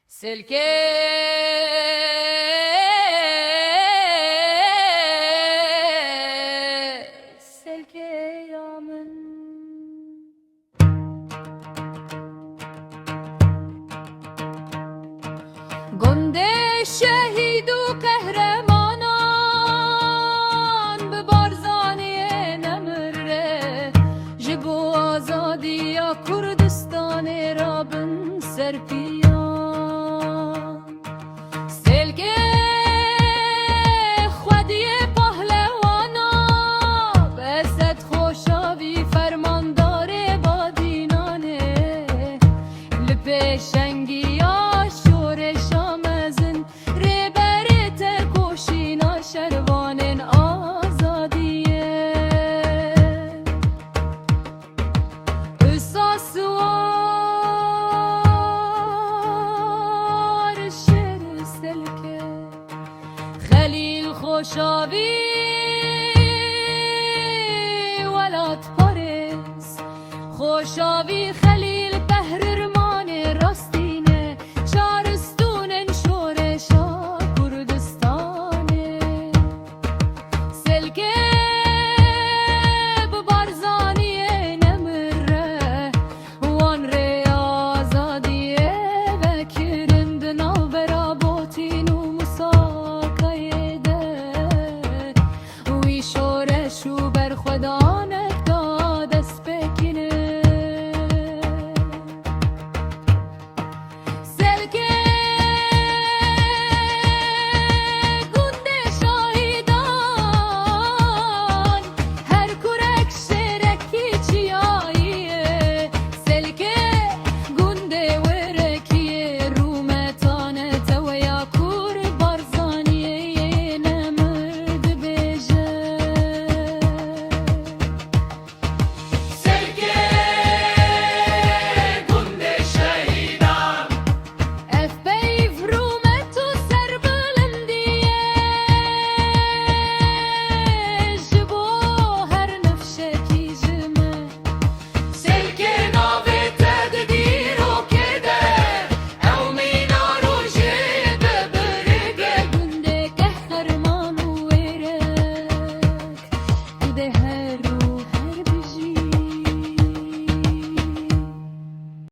سلکه سلکه یا من گنده شهید و قهرمانان به بارزانی نمره جبو آزادی یا کردستان را بن سرپیان سلکه خودی پهلوانا بسد خوشاوی فرماندار بادینانه لپشنگی یا شورش آمزن ریبر ترکوشینا شروان آزادیه اساسوار شر سلکه خلیل خوشاوی